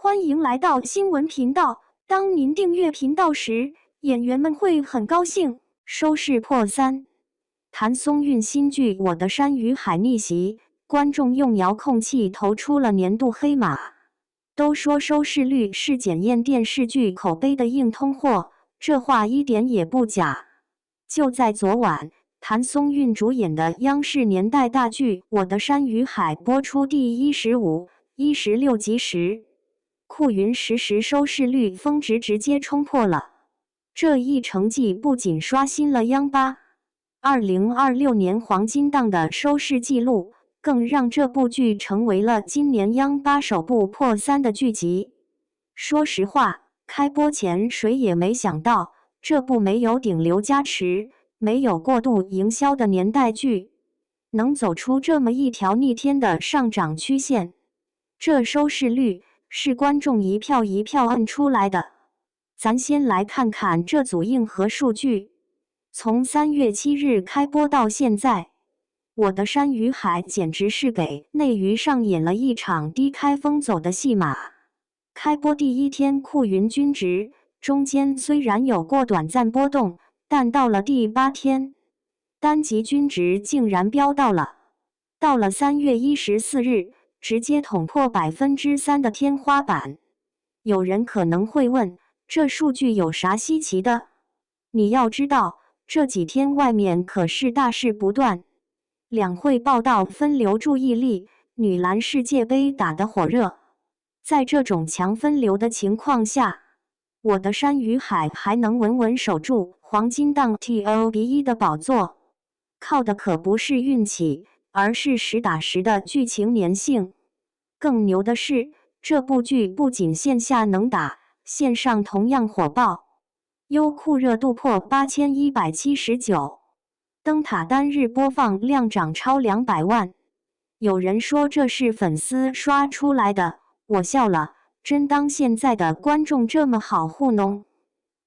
欢迎来到新闻频道。当您订阅频道时，演员们会很高兴。收视破3，谭松韵新剧《我的山与海》逆袭，观众用遥控器投出了年度黑马。都说收视率是检验电视剧口碑的硬通货，这话一点也不假。就在昨晚，谭松韵主演的央视年代大剧《我的山与海》播出第15、16集时，酷云实时收视率峰值直接冲破了。这一成绩不仅刷新了央八2026年黄金档的收视纪录，更让这部剧成为了今年央八首部破3的剧集。说实话，开播前谁也没想到，这部没有顶流加持、没有过度营销的年代剧，能走出这么一条逆天的上涨曲线。这收视率是观众一票一票摁出来的。咱先来看看这组硬核数据。从3月7日开播到现在，我的山与海简直是给内娱上演了一场低开风走的戏码。开播第一天酷云均值，中间虽然有过短暂波动，但到了第8天，单集均值竟然飙到了3月14日，直接捅破3%的天花板。有人可能会问，这数据有啥稀奇的？你要知道，这几天外面可是大事不断，两会报道分流注意力，女篮世界杯打得火热。在这种强分流的情况下，我的山与海还能稳稳守住黄金档 TOP1 的宝座，靠的可不是运气，而是实打实的剧情粘性。更牛的是，这部剧不仅线下能打，线上同样火爆，优酷热度破8179，灯塔单日播放量涨超200万。有人说这是粉丝刷出来的，我笑了，真当现在的观众这么好糊弄？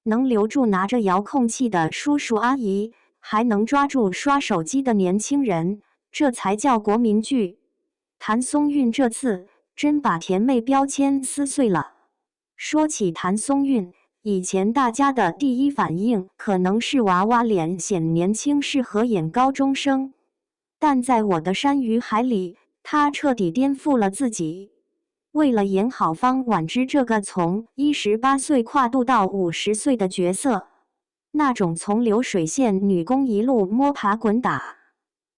能留住拿着遥控器的叔叔阿姨，还能抓住刷手机的年轻人，这才叫国民剧。谭松韵这次真把甜妹标签撕碎了。说起谭松韵，以前大家的第一反应可能是娃娃脸显年轻，适合演高中生。但在我的山与海里，她彻底颠覆了自己。为了演好方婉之这个从18岁跨度到50岁的角色，那种从流水线女工一路摸爬滚打，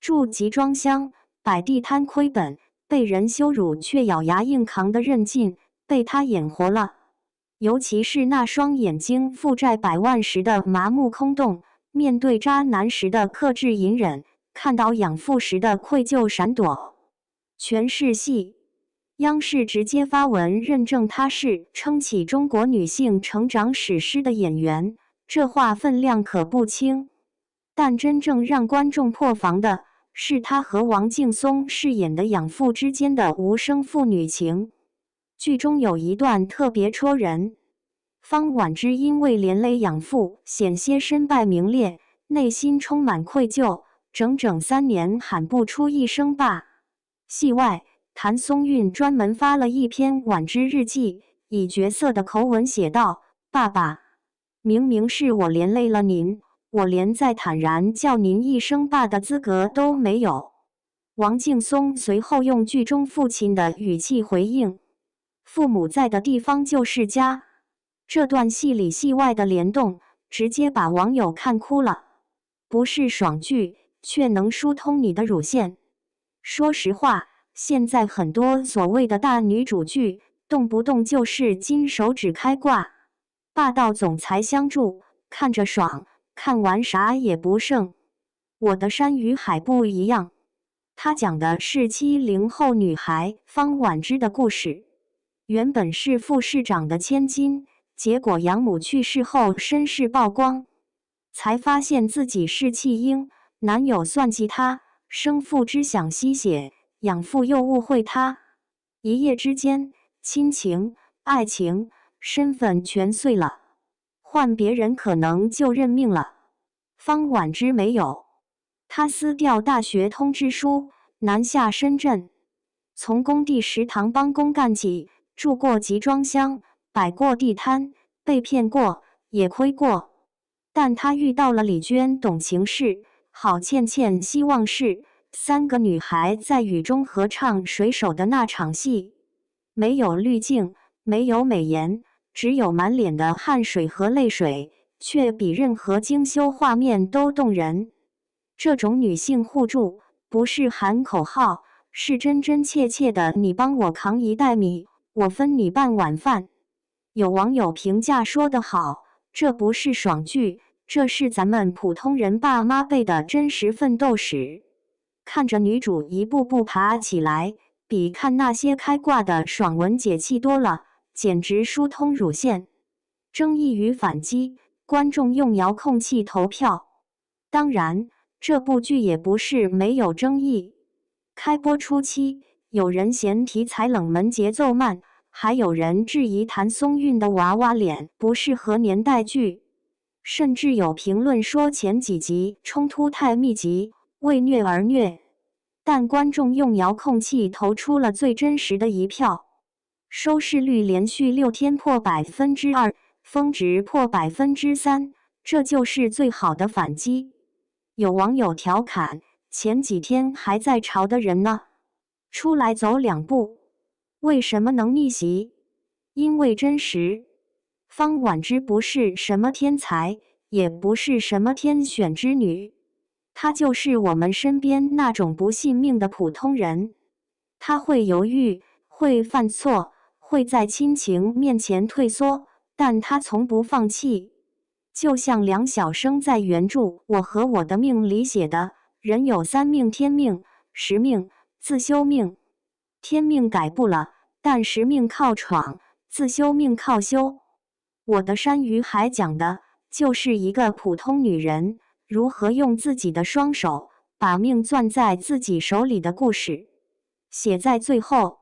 住集装箱、摆地摊亏本，被人羞辱却咬牙硬扛的韧劲，被她演活了。尤其是那双眼睛负债100万时的麻木空洞，面对渣男时的克制隐忍，看到养父时的愧疚闪躲，全是戏。央视直接发文认证她是撑起中国女性成长史诗的演员，这话分量可不轻。但真正让观众破防的是她和王劲松饰演的养父之间的无声父女情。剧中有一段特别戳人，方婉之因为连累养父，险些身败名裂，内心充满愧疚，整整3年喊不出一声爸。戏外，谭松韵专门发了一篇婉之日记，以角色的口吻写道：爸爸，明明是我连累了您，我连再坦然叫您一声爸的资格都没有。王劲松随后用剧中父亲的语气回应：父母在的地方就是家。这段戏里戏外的联动，直接把网友看哭了。不是爽剧，却能疏通你的乳腺。说实话，现在很多所谓的大女主剧，动不动就是金手指开挂，霸道总裁相助，看着爽，看完啥也不剩。我的山与海不一样，它讲的是70后女孩方婉之的故事。原本是副市长的千金，结果养母去世后身世曝光，才发现自己是弃婴，男友算计她，生父只想吸血，养父又误会她，一夜之间，亲情、爱情、身份全碎了。换别人可能就认命了，方婉之没有，她撕掉大学通知书，南下深圳，从工地食堂帮工干起，住过集装箱，摆过地摊，被骗过，也亏过。但他遇到了李娟懂情事，郝倩倩希望是三个女孩在雨中合唱水手的那场戏，没有滤镜，没有美颜，只有满脸的汗水和泪水，却比任何精修画面都动人。这种女性互助，不是喊口号，是真真切切的你帮我扛一袋米，我分你半碗饭。有网友评价说得好，这不是爽剧，这是咱们普通人爸妈辈的真实奋斗史。看着女主一步步爬起来，比看那些开挂的爽文解气多了，简直疏通乳腺。争议与反击，观众用遥控器投票。当然，这部剧也不是没有争议。开播初期，有人嫌题材冷门、节奏慢，还有人质疑谭松韵的娃娃脸不适合年代剧，甚至有评论说前几集冲突太密集，为虐而虐。但观众用遥控器投出了最真实的一票，收视率连续6天破2%，峰值破3%，这就是最好的反击。有网友调侃，前几天还在吵的人呢，出来走2步。为什么能逆袭？因为真实。方婉之不是什么天才，也不是什么天选之女，她就是我们身边那种不信命的普通人。她会犹豫，会犯错，会在亲情面前退缩，但她从不放弃。就像梁晓声在原著《我和我的命》里写的，人有3命：天命、时命、自修命。天命改不了，但时命靠闯，自修命靠修。我的山与海讲的就是一个普通女人如何用自己的双手把命攥在自己手里的故事。写在最后，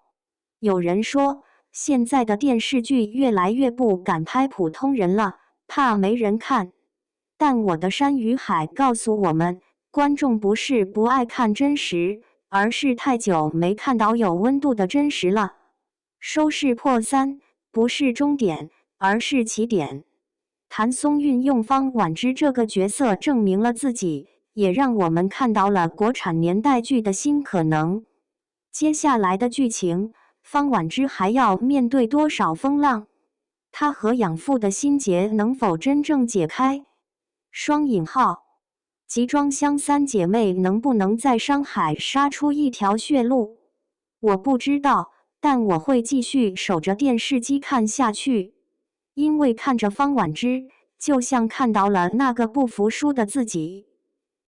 有人说现在的电视剧越来越不敢拍普通人了，怕没人看。但我的山与海告诉我们，观众不是不爱看真实，而是太久没看到有温度的真实了。收视破3不是终点，而是起点。谭松韵用方婉之这个角色证明了自己，也让我们看到了国产年代剧的新可能。接下来的剧情，方婉之还要面对多少风浪？她和养父的心结能否真正解开？双引号，集装箱3姐妹能不能在商海杀出一条血路？我不知道，但我会继续守着电视机看下去，因为看着方婉之，就像看到了那个不服输的自己。